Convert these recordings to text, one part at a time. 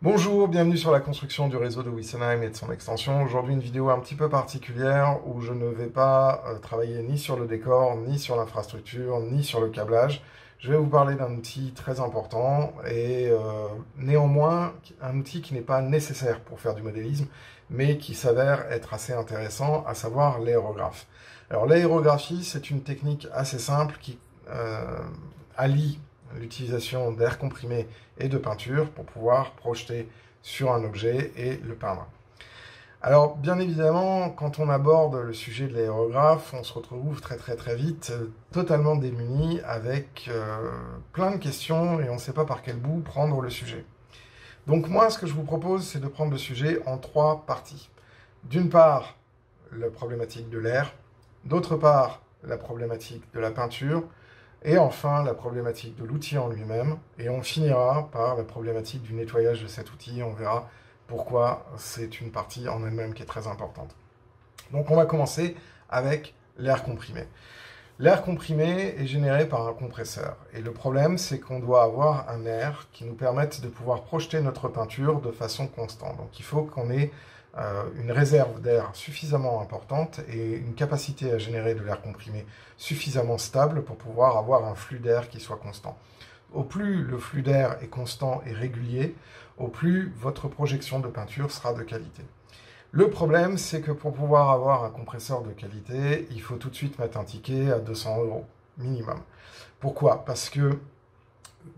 Bonjour, bienvenue sur la construction du réseau de Wessenheim et de son extension. Aujourd'hui, une vidéo un petit peu particulière où je ne vais pas travailler ni sur le décor, ni sur l'infrastructure, ni sur le câblage. Je vais vous parler d'un outil très important et néanmoins un outil qui n'est pas nécessaire pour faire du modélisme, mais qui s'avère être assez intéressant, à savoir l'aérographe. Alors l'aérographie, c'est une technique assez simple qui allie l'utilisation d'air comprimé et de peinture pour pouvoir projeter sur un objet et le peindre. Alors, bien évidemment, quand on aborde le sujet de l'aérographe, on se retrouve très vite totalement démuni avec plein de questions et on ne sait pas par quel bout prendre le sujet. Donc moi, ce que je vous propose, c'est de prendre le sujet en 3 parties. D'une part, la problématique de l'air, d'autre part, la problématique de la peinture, et enfin, la problématique de l'outil en lui-même. Et on finira par la problématique du nettoyage de cet outil. On verra pourquoi c'est une partie en elle-même qui est très importante. Donc on va commencer avec l'air comprimé. L'air comprimé est généré par un compresseur. Et le problème, c'est qu'on doit avoir un air qui nous permette de pouvoir projeter notre peinture de façon constante. Donc il faut qu'on ait une réserve d'air suffisamment importante et une capacité à générer de l'air comprimé suffisamment stable pour pouvoir avoir un flux d'air qui soit constant. Au plus le flux d'air est constant et régulier, au plus votre projection de peinture sera de qualité. Le problème, c'est que pour pouvoir avoir un compresseur de qualité, il faut tout de suite mettre un ticket à 200 € minimum. Pourquoi? Parce que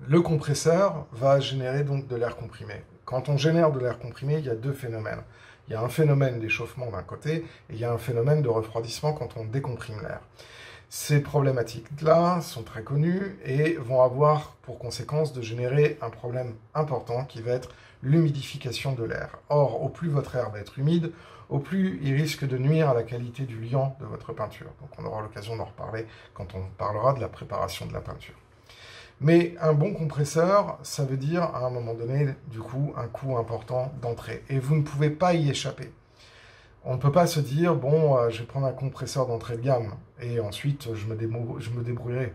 le compresseur va générer donc de l'air comprimé. Quand on génère de l'air comprimé, il y a 2 phénomènes. Il y a un phénomène d'échauffement d'un côté et il y a un phénomène de refroidissement quand on décomprime l'air. Ces problématiques-là sont très connues et vont avoir pour conséquence de générer un problème important qui va être l'humidification de l'air. Or, au plus votre air va être humide, au plus il risque de nuire à la qualité du liant de votre peinture. Donc on aura l'occasion d'en reparler quand on parlera de la préparation de la peinture. Mais un bon compresseur, ça veut dire à un moment donné, du coup, un coût important d'entrée. Et vous ne pouvez pas y échapper. On ne peut pas se dire, bon, je vais prendre un compresseur d'entrée de gamme et ensuite je me débrouillerai.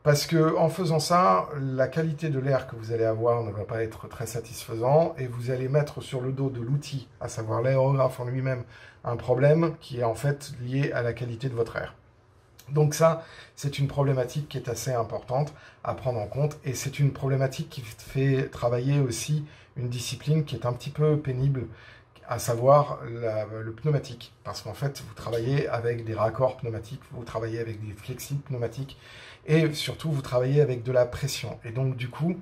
Parce que en faisant ça, la qualité de l'air que vous allez avoir ne va pas être très satisfaisant et vous allez mettre sur le dos de l'outil, à savoir l'aérographe en lui-même, un problème qui est en fait lié à la qualité de votre air. Donc ça, c'est une problématique qui est assez importante à prendre en compte et c'est une problématique qui fait travailler aussi une discipline qui est un petit peu pénible, à savoir le pneumatique. Parce qu'en fait, vous travaillez avec des raccords pneumatiques, vous travaillez avec des flexibles pneumatiques et surtout, vous travaillez avec de la pression. Et donc, du coup,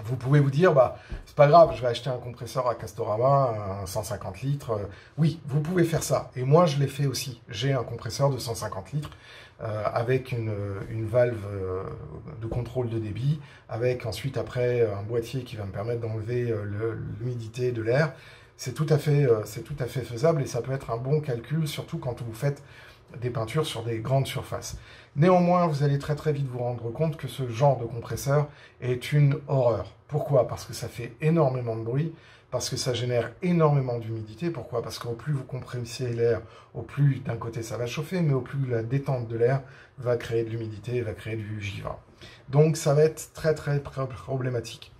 vous pouvez vous dire, bah, c'est pas grave, je vais acheter un compresseur à Castorama, un 150 litres. Oui, vous pouvez faire ça. Et moi, je l'ai fait aussi. J'ai un compresseur de 150 litres avec une valve de contrôle de débit, avec ensuite, après, un boîtier qui va me permettre d'enlever l'humidité de l'air. C'est tout à fait faisable et ça peut être un bon calcul, surtout quand vous faites des peintures sur des grandes surfaces. Néanmoins, vous allez très vite vous rendre compte que ce genre de compresseur est une horreur. Pourquoi? Parce que ça fait énormément de bruit, parce que ça génère énormément d'humidité. Pourquoi? Parce qu'au plus vous compressez l'air, au plus d'un côté ça va chauffer, mais au plus la détente de l'air va créer de l'humidité, va créer du givre. Donc ça va être très problématique.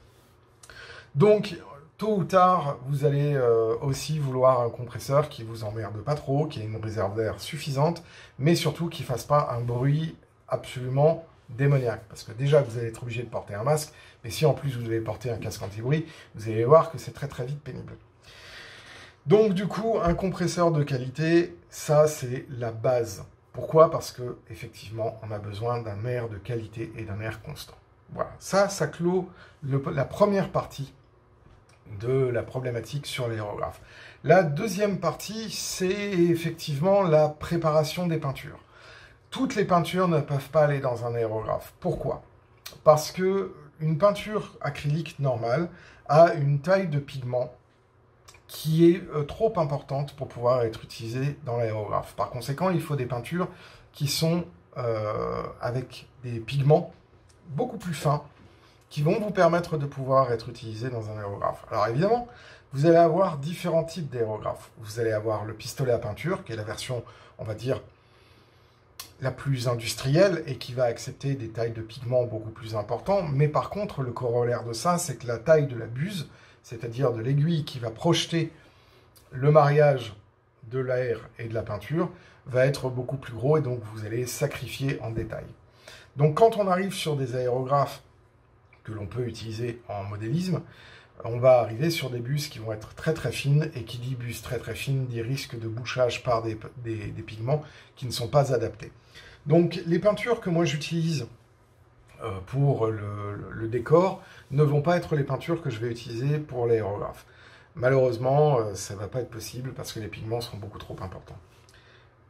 Donc, tôt ou tard, vous allez aussi vouloir un compresseur qui vous emmerde pas trop, qui ait une réserve d'air suffisante, mais surtout qui ne fasse pas un bruit absolument démoniaque. Parce que déjà, vous allez être obligé de porter un masque, mais si en plus vous devez porter un casque anti-bruit, vous allez voir que c'est très vite pénible. Donc du coup, un compresseur de qualité, ça c'est la base. Pourquoi? Parce que effectivement, on a besoin d'un air de qualité et d'un air constant. Voilà, ça clôt la première partie de la problématique sur l'aérographe. La deuxième partie, c'est effectivement la préparation des peintures. Toutes les peintures ne peuvent pas aller dans un aérographe. Pourquoi? Parce que une peinture acrylique normale a une taille de pigment qui est trop importante pour pouvoir être utilisée dans l'aérographe. Par conséquent, il faut des peintures qui sont avec des pigments beaucoup plus fins qui vont vous permettre de pouvoir être utilisés dans un aérographe. Alors évidemment, vous allez avoir différents types d'aérographes. Vous allez avoir le pistolet à peinture, qui est la version, on va dire, la plus industrielle et qui va accepter des tailles de pigments beaucoup plus importantes. Mais par contre, le corollaire de ça, c'est que la taille de la buse, c'est-à-dire de l'aiguille qui va projeter le mariage de l'air et de la peinture, va être beaucoup plus gros et donc vous allez sacrifier en détail. Donc quand on arrive sur des aérographes que l'on peut utiliser en modélisme, on va arriver sur des buses qui vont être très très fines, et qui dit buse très très fine dit risque de bouchage par des pigments qui ne sont pas adaptés. Donc les peintures que moi j'utilise pour le décor ne vont pas être les peintures que je vais utiliser pour l'aérographe. Malheureusement, ça ne va pas être possible parce que les pigments seront beaucoup trop importants.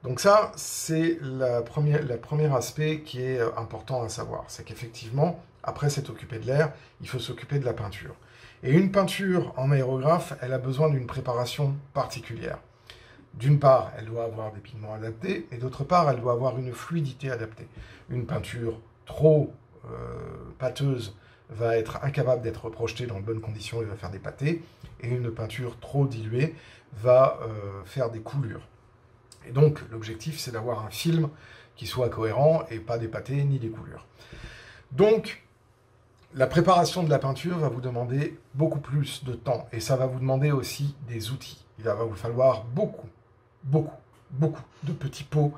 Donc ça, c'est le premier aspect qui est important à savoir. C'est qu'effectivement, après s'être occupé de l'air, il faut s'occuper de la peinture. Et une peinture en aérographe, elle a besoin d'une préparation particulière. D'une part, elle doit avoir des pigments adaptés, et d'autre part, elle doit avoir une fluidité adaptée. Une peinture trop pâteuse va être incapable d'être projetée dans de bonnes conditions et va faire des pâtés, et une peinture trop diluée va faire des coulures. Et donc, l'objectif, c'est d'avoir un film qui soit cohérent et pas des pâtés ni des coulures. Donc, la préparation de la peinture va vous demander beaucoup plus de temps, et ça va vous demander aussi des outils. Il va vous falloir beaucoup de petits pots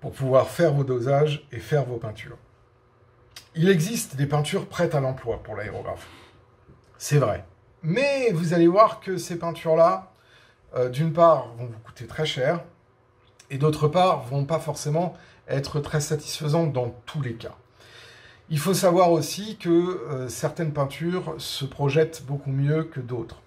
pour pouvoir faire vos dosages et faire vos peintures. Il existe des peintures prêtes à l'emploi pour l'aérographe. C'est vrai. Mais vous allez voir que ces peintures-là, d'une part, vont vous coûter très cher, et d'autre part, vont pas forcément être très satisfaisantes dans tous les cas. Il faut savoir aussi que certaines peintures se projettent beaucoup mieux que d'autres.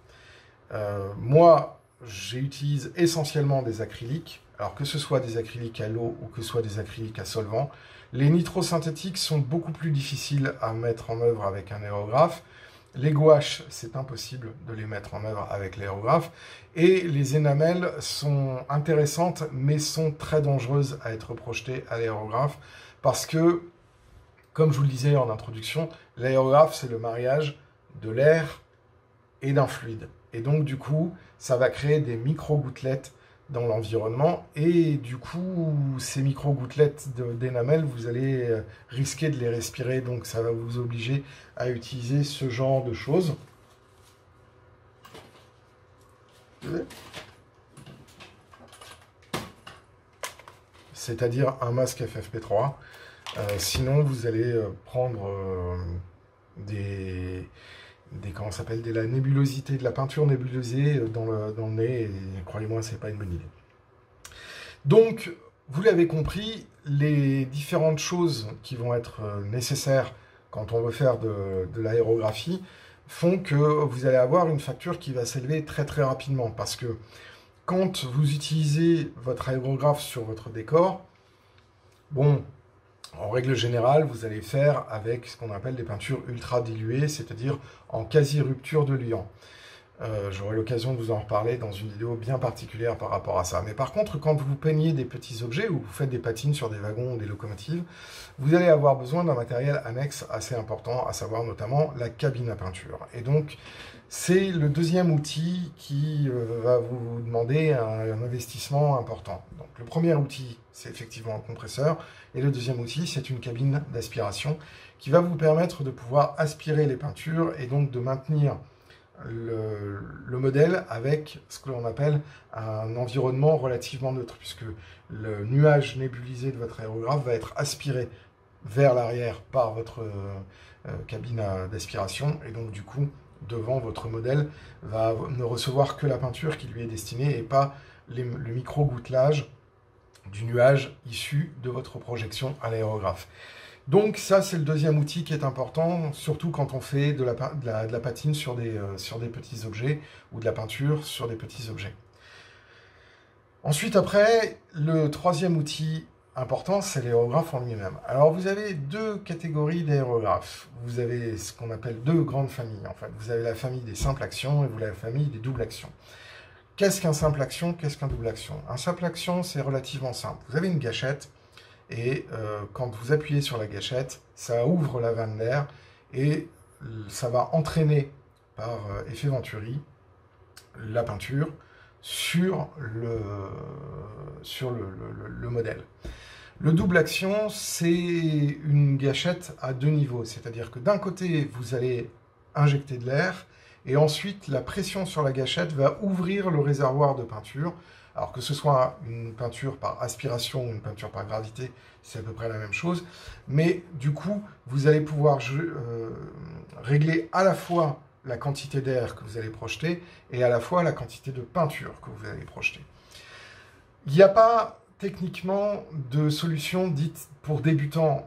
Moi, j'utilise essentiellement des acryliques, alors que ce soit des acryliques à l'eau ou que ce soit des acryliques à solvant. Les nitrosynthétiques sont beaucoup plus difficiles à mettre en œuvre avec un aérographe. Les gouaches, c'est impossible de les mettre en œuvre avec l'aérographe. Et les énamelles sont intéressantes, mais sont très dangereuses à être projetées à l'aérographe, parce que, comme je vous le disais en introduction, l'aérographe, c'est le mariage de l'air et d'un fluide. Et donc, du coup, ça va créer des micro-gouttelettes dans l'environnement. Et du coup, ces micro-gouttelettes d'énamel, vous allez risquer de les respirer. Donc, ça va vous obliger à utiliser ce genre de choses. C'est-à-dire un masque FFP3. Sinon, vous allez prendre comment ça s'appelle, la nébulosité, de la peinture nébulosée dans le nez, et croyez-moi, c'est pas une bonne idée. Donc, vous l'avez compris, les différentes choses qui vont être nécessaires quand on veut faire de l'aérographie font que vous allez avoir une facture qui va s'élever très très rapidement, parce que quand vous utilisez votre aérographe sur votre décor, bon, en règle générale, vous allez faire avec ce qu'on appelle des peintures ultra diluées, c'est-à-dire en quasi-rupture de liant. J'aurai l'occasion de vous en reparler dans une vidéo bien particulière par rapport à ça. Mais par contre, quand vous peignez des petits objets ou vous faites des patines sur des wagons ou des locomotives, vous allez avoir besoin d'un matériel annexe assez important, à savoir notamment la cabine à peinture. Et donc, c'est le deuxième outil qui va vous demander un investissement important. Donc, le premier outil, c'est effectivement un compresseur. Et le deuxième outil, c'est une cabine d'aspiration qui va vous permettre de pouvoir aspirer les peintures et donc de maintenir le modèle avec ce que l'on appelle un environnement relativement neutre, puisque le nuage nébulisé de votre aérographe va être aspiré vers l'arrière par votre cabine d'aspiration, et donc du coup, devant, votre modèle va ne recevoir que la peinture qui lui est destinée et pas le micro-gouttelage du nuage issu de votre projection à l'aérographe. Donc ça, c'est le deuxième outil qui est important, surtout quand on fait de la patine sur des petits objets, ou de la peinture sur des petits objets. Ensuite, après, le troisième outil important, c'est l'aérographe en lui-même. Alors, vous avez deux catégories d'aérographes. Vous avez ce qu'on appelle deux grandes familles, en fait. Vous avez la famille des simples actions et vous avez la famille des doubles actions. Qu'est-ce qu'un simple action? Qu'est-ce qu'un double action? Un simple action, c'est relativement simple. Vous avez une gâchette, et quand vous appuyez sur la gâchette, ça ouvre la vanne d'air, et ça va entraîner par effet Venturi la peinture sur le modèle. Le double action, c'est une gâchette à deux niveaux, c'est-à-dire que d'un côté, vous allez injecter de l'air, et ensuite, la pression sur la gâchette va ouvrir le réservoir de peinture. Alors que ce soit une peinture par aspiration ou une peinture par gravité, c'est à peu près la même chose. Mais du coup, vous allez pouvoir régler à la fois la quantité d'air que vous allez projeter et à la fois la quantité de peinture que vous allez projeter. Il n'y a pas techniquement de solution dite pour débutants.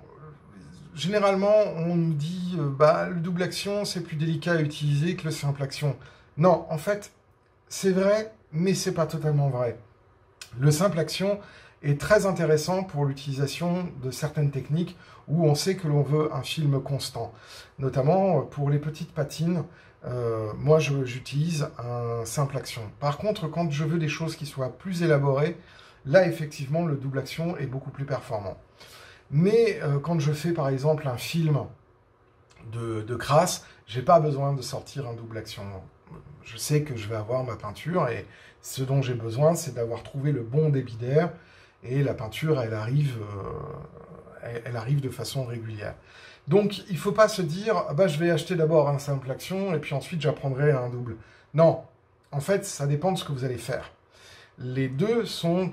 Généralement, on nous dit le double action, c'est plus délicat à utiliser que le simple action. Non, en fait, c'est vrai, mais c'est pas totalement vrai. Le simple action est très intéressant pour l'utilisation de certaines techniques où on sait que l'on veut un film constant. Notamment pour les petites patines, moi j'utilise un simple action. Par contre, quand je veux des choses qui soient plus élaborées, là effectivement le double action est beaucoup plus performant. Mais quand je fais par exemple un film de crasse, j'ai pas besoin de sortir un double action. Je sais que je vais avoir ma peinture et ce dont j'ai besoin, c'est d'avoir trouvé le bon débit d'air et la peinture, elle arrive de façon régulière. Donc, il ne faut pas se dire, je vais acheter d'abord un simple action et puis ensuite j'apprendrai un double. Non, en fait, ça dépend de ce que vous allez faire. Les deux sont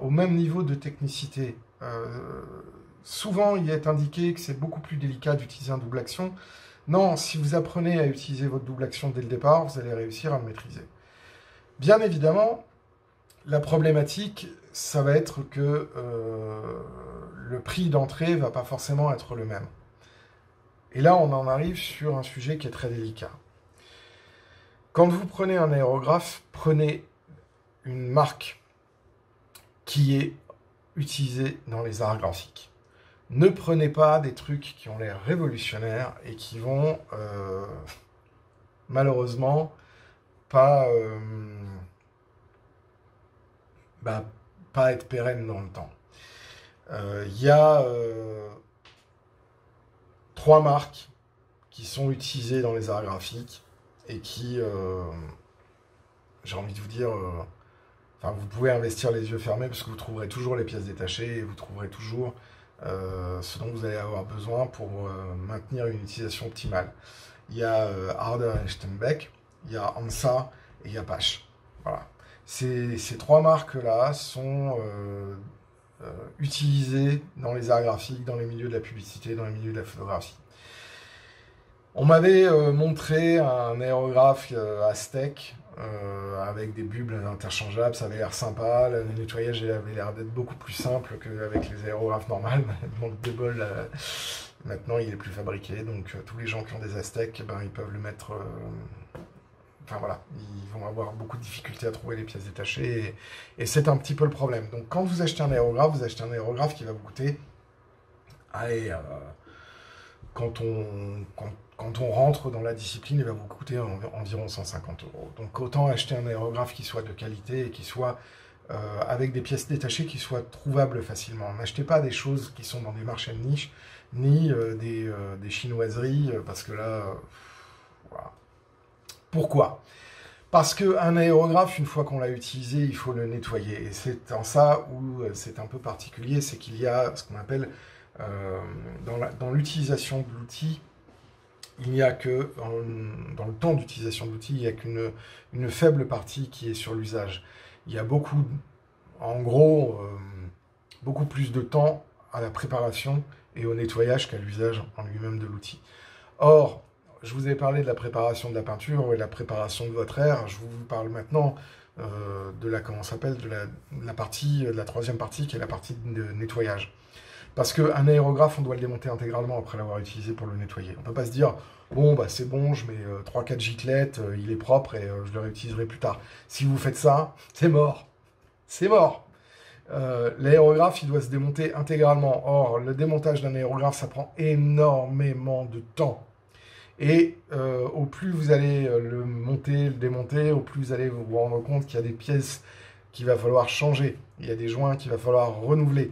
au même niveau de technicité. Souvent, il est indiqué que c'est beaucoup plus délicat d'utiliser un double action. Non, si vous apprenez à utiliser votre double action dès le départ, vous allez réussir à le maîtriser. Bien évidemment, la problématique, ça va être que le prix d'entrée ne va pas forcément être le même. Et là, on en arrive sur un sujet qui est très délicat. Quand vous prenez un aérographe, prenez une marque qui est utilisée dans les arts graphiques. Ne prenez pas des trucs qui ont l'air révolutionnaires et qui vont malheureusement pas être pérennes dans le temps. Il y a 3 marques qui sont utilisées dans les arts graphiques et qui, j'ai envie de vous dire, vous pouvez investir les yeux fermés parce que vous trouverez toujours les pièces détachées et vous trouverez toujours ce dont vous allez avoir besoin pour maintenir une utilisation optimale. Il y a Harder & Steinbeck, il y a ANSA et il y a Pasch. Voilà. Ces 3 marques-là sont utilisées dans les arts graphiques, dans les milieux de la publicité, dans les milieux de la photographie. On m'avait montré un aérographe Aztec avec des bulbes interchangeables, ça avait l'air sympa, le nettoyage avait l'air d'être beaucoup plus simple qu'avec les aérographes normales. Donc de bol, maintenant il est plus fabriqué, donc tous les gens qui ont des Aztec, ils peuvent le mettre... ils vont avoir beaucoup de difficultés à trouver les pièces détachées, et c'est un petit peu le problème. Donc quand vous achetez un aérographe, vous achetez un aérographe qui va vous coûter... Quand on rentre dans la discipline, il va vous coûter environ 150 €. Donc autant acheter un aérographe qui soit de qualité et qui soit avec des pièces détachées qui soient trouvables facilement. N'achetez pas des choses qui sont dans des marchés de niche, ni des chinoiseries, parce que là, voilà. Pourquoi ? Parce qu'un aérographe, une fois qu'on l'a utilisé, il faut le nettoyer. Et c'est en ça où c'est un peu particulier, c'est qu'il y a ce qu'on appelle... dans l'utilisation de l'outil, il n'y a que, dans le temps d'utilisation de l'outil, il n'y a qu'une faible partie qui est sur l'usage. Il y a beaucoup plus de temps à la préparation et au nettoyage qu'à l'usage en lui-même de l'outil. Or, je vous ai parlé de la préparation de la peinture et de la préparation de votre air. Je vous parle maintenant de la 3e partie qui est la partie de nettoyage. Parce qu'un aérographe, on doit le démonter intégralement après l'avoir utilisé pour le nettoyer. On ne peut pas se dire, c'est bon, je mets 3-4 giclettes, il est propre et je le réutiliserai plus tard. Si vous faites ça, c'est mort. C'est mort. L'aérographe, il doit se démonter intégralement. Or, le démontage d'un aérographe, ça prend énormément de temps. Et au plus vous allez le monter, le démonter, au plus vous allez vous rendre compte qu'il y a des pièces qu'il va falloir changer. Il y a des joints qu'il va falloir renouveler,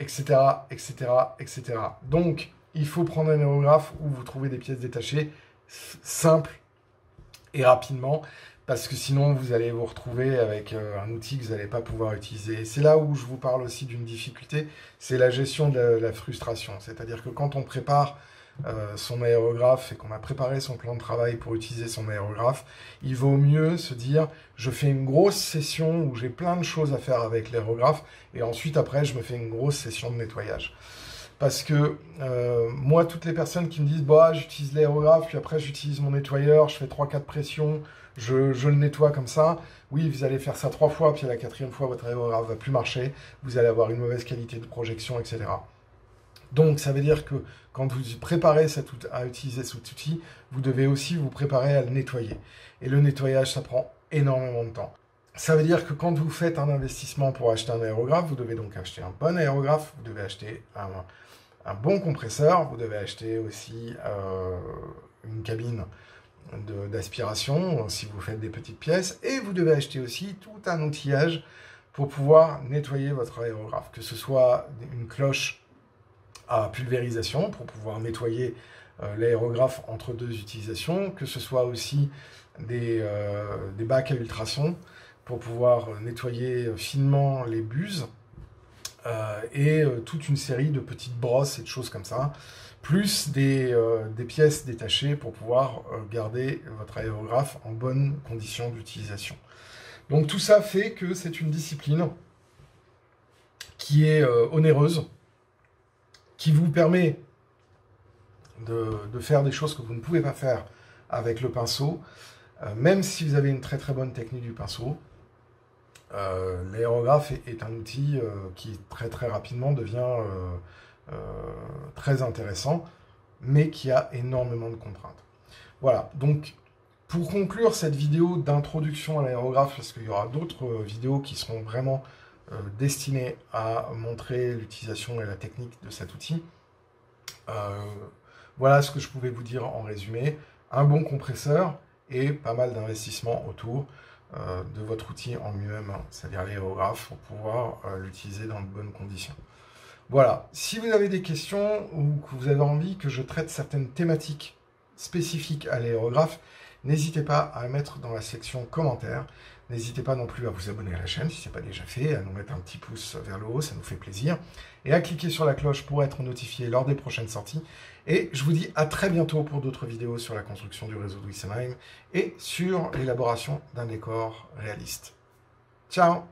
etc., etc., etc. Donc, il faut prendre un aérographe où vous trouvez des pièces détachées simple et rapidement, parce que sinon vous allez vous retrouver avec un outil que vous n'allez pas pouvoir utiliser. Et c'est là où je vous parle aussi d'une difficulté, c'est la gestion de la frustration. C'est-à-dire que quand on prépare son aérographe et qu'on a préparé son plan de travail pour utiliser son aérographe, il vaut mieux se dire je fais une grosse session où j'ai plein de choses à faire avec l'aérographe et ensuite après je me fais une grosse session de nettoyage. Parce que moi, toutes les personnes qui me disent bah, j'utilise l'aérographe, puis après j'utilise mon nettoyeur, je fais 3-4 pressions, je le nettoie comme ça. Oui, vous allez faire ça 3 fois, puis à la 4e fois, votre aérographe va plus marcher, vous allez avoir une mauvaise qualité de projection, etc. Donc, ça veut dire que quand vous préparez à utiliser cet outil, vous devez aussi vous préparer à le nettoyer. Et le nettoyage, ça prend énormément de temps. Ça veut dire que quand vous faites un investissement pour acheter un aérographe, vous devez donc acheter un bon aérographe, vous devez acheter un bon compresseur, vous devez acheter aussi une cabine d'aspiration si vous faites des petites pièces, et vous devez acheter aussi tout un outillage pour pouvoir nettoyer votre aérographe, que ce soit une cloche à pulvérisation pour pouvoir nettoyer l'aérographe entre 2 utilisations, que ce soit aussi des bacs à ultrasons pour pouvoir nettoyer finement les buses, et toute une série de petites brosses et de choses comme ça, plus des pièces détachées pour pouvoir garder votre aérographe en bonne condition d'utilisation. Donc tout ça fait que c'est une discipline qui est onéreuse, qui vous permet de faire des choses que vous ne pouvez pas faire avec le pinceau, même si vous avez une très très bonne technique du pinceau. L'aérographe est un outil qui très très rapidement devient très intéressant, mais qui a énormément de contraintes. Voilà, donc pour conclure cette vidéo d'introduction à l'aérographe, parce qu'il y aura d'autres vidéos qui seront vraiment destinées à montrer l'utilisation et la technique de cet outil, voilà ce que je pouvais vous dire en résumé. Un bon compresseur et pas mal d'investissements autour de votre outil en lui-même, c'est-à-dire l'aérographe, pour pouvoir l'utiliser dans de bonnes conditions. Voilà, si vous avez des questions ou que vous avez envie que je traite certaines thématiques spécifiques à l'aérographe, n'hésitez pas à la mettre dans la section commentaires. N'hésitez pas non plus à vous abonner à la chaîne si ce n'est pas déjà fait, à nous mettre un petit pouce vers le haut, ça nous fait plaisir, et à cliquer sur la cloche pour être notifié lors des prochaines sorties. Et je vous dis à très bientôt pour d'autres vidéos sur la construction du réseau de Witsenheim et sur l'élaboration d'un décor réaliste. Ciao!